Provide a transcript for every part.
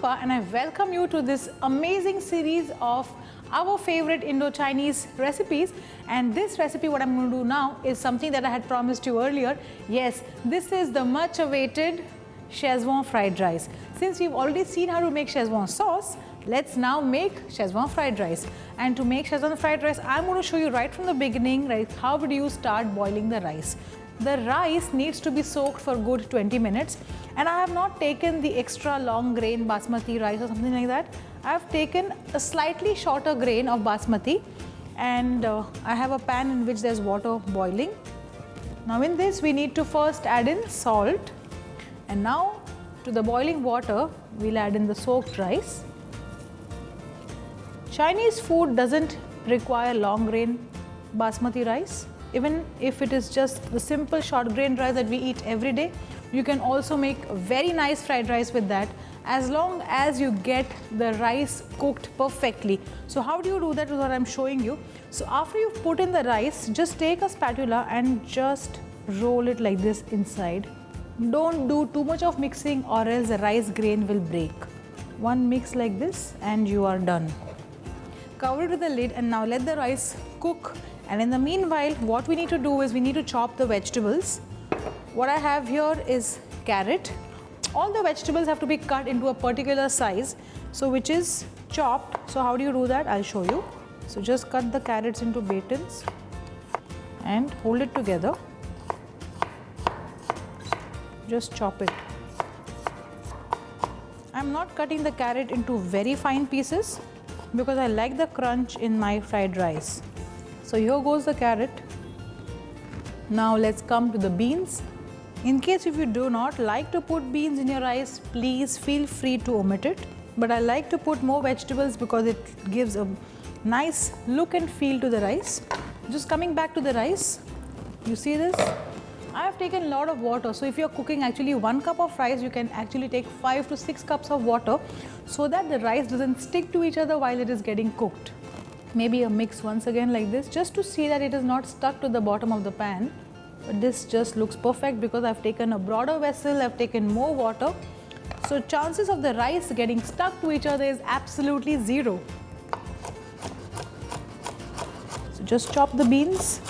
Anupa and I welcome you to this amazing series of our favorite Indo-Chinese recipes. And this recipe, what I'm going to do now, is something that I had promised you earlier. Yes, this is the much awaited Schezwan fried rice. Since we've already seen how to make Schezwan sauce, let's now make Schezwan fried rice. And to make Schezwan fried rice, I'm going to show you right from the beginning, right, how do you start boiling the rice. The rice needs to be soaked for good 20 minutes, and I have not taken the extra long grain Basmati rice or something like that. I have taken a slightly shorter grain of Basmati, and I have a pan in which there's water boiling. Now in this we need to first add in salt, and now to the boiling water we'll add in the soaked rice. Chinese food doesn't require long grain Basmati rice. Even if it is just the simple short grain rice that we eat every day, you can also make a very nice fried rice with that, as long as you get the rice cooked perfectly. So how do you do that is what I'm showing you. So after you've put in the rice, just take a spatula and just roll it like this inside. Don't do too much of mixing or else the rice grain will break. One mix like this and you are done. Cover it with the lid and now let the rice cook. And in the meanwhile, what we need to do is we need to chop the vegetables. What I have here is carrot. All the vegetables have to be cut into a particular size, so which is chopped. So how do you do that? I'll show you. So just cut the carrots into batons and hold it together. Just chop it. I'm not cutting the carrot into very fine pieces because I like the crunch in my fried rice. So here goes the carrot. Now let's come to the beans. In case if you do not like to put beans in your rice, please feel free to omit it. But I like to put more vegetables because it gives a nice look and feel to the rice. Just coming back to the rice, you see this? I have taken a lot of water. So if you're cooking actually 1 cup of rice, you can actually take 5 to 6 cups of water so that the rice doesn't stick to each other while it is getting cooked. Maybe a mix once again like this, just to see that it is not stuck to the bottom of the pan. But this just looks perfect because I've taken a broader vessel, I've taken more water. So chances of the rice getting stuck to each other is absolutely zero. So just chop the beans.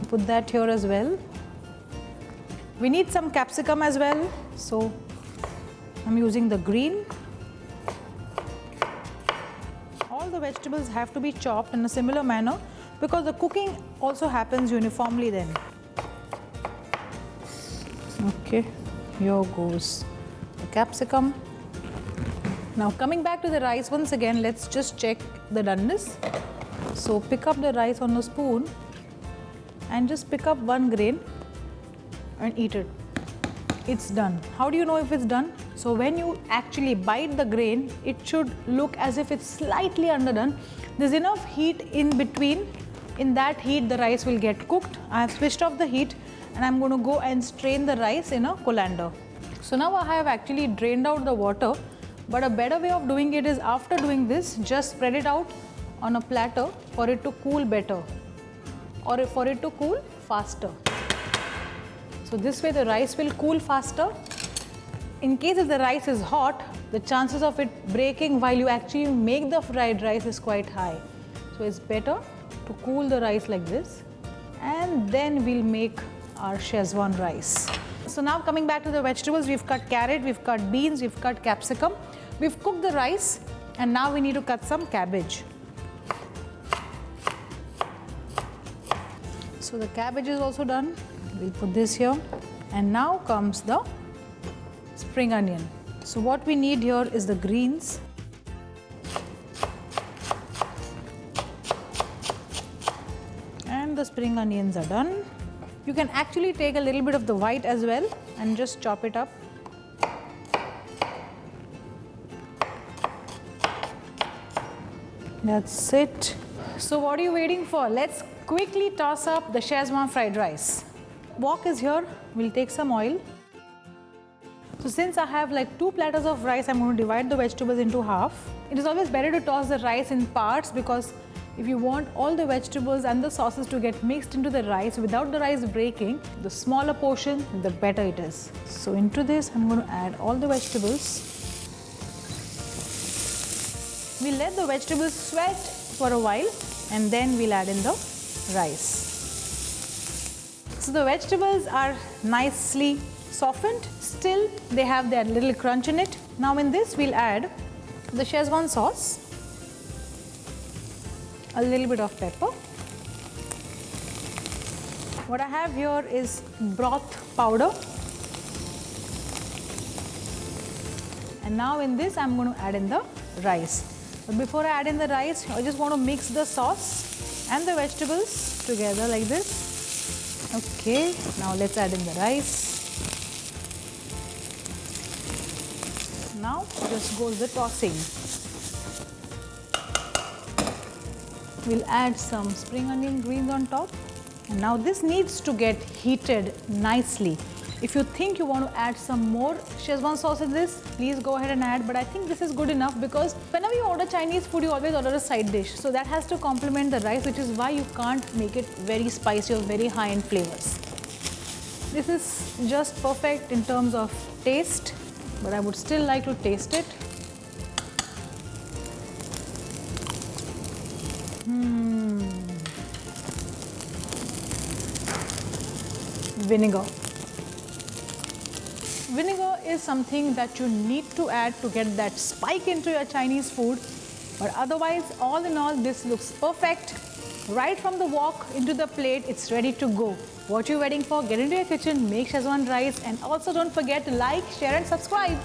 Put that here as well. We need some capsicum as well. So I'm using the green. All the vegetables have to be chopped in a similar manner because the cooking also happens uniformly then. Okay, here goes the capsicum. Now coming back to the rice once again, let's just check the doneness. So pick up the rice on a spoon and just pick up 1 grain and eat it. It's done. How do you know if it's done? So when you actually bite the grain, it should look as if it's slightly underdone. There's enough heat in between. In that heat, the rice will get cooked. I have switched off the heat and I'm going to go and strain the rice in a colander. So now I have actually drained out the water, but a better way of doing it is after doing this, just spread it out on a platter for it to cool better or for it to cool faster. So this way the rice will cool faster. In case if the rice is hot, the chances of it breaking while you actually make the fried rice is quite high. So it's better to cool the rice like this, and then we'll make our Schezwan rice. So now coming back to the vegetables, we've cut carrot, we've cut beans, we've cut capsicum, we've cooked the rice, and now we need to cut some cabbage. So the cabbage is also done. We'll put this here, and now comes the spring onion. So what we need here is the greens. And the spring onions are done. You can actually take a little bit of the white as well and just chop it up. That's it. So what are you waiting for? Let's quickly toss up the Schezwan fried rice. Wok is here. We'll take some oil. So since I have like 2 platters of rice, I'm going to divide the vegetables into half. It is always better to toss the rice in parts because If you want all the vegetables and the sauces to get mixed into the rice without the rice breaking, the smaller portion, the better it is. So into this, I'm going to add all the vegetables. We let the vegetables sweat for a while and then we'll add in the rice. So the vegetables are nicely softened. Still, they have that little crunch in it. Now in this, we'll add the Schezwan sauce, a little bit of pepper. What I have here is broth powder. And now in this, I'm going to add in the rice. But before I add in the rice, I just want to mix the sauce and the vegetables together like this. Okay, now let's add in the rice. Now just goes the tossing. We'll add some spring onion greens on top. And now this needs to get heated nicely. If you think you want to add some more Schezwan sauce in this, please go ahead and add. But I think this is good enough because whenever you order Chinese food, you always order a side dish. So that has to complement the rice, which is why you can't make it very spicy or very high in flavors. This is just perfect in terms of taste, but I would still like to taste it. Vinegar. Vinegar is something that you need to add to get that spike into your Chinese food. But otherwise, all in all, this looks perfect. Right from the wok into the plate, it's ready to go. What are you waiting for? Get into your kitchen, make Schezwan rice, and also don't forget to like, share and subscribe.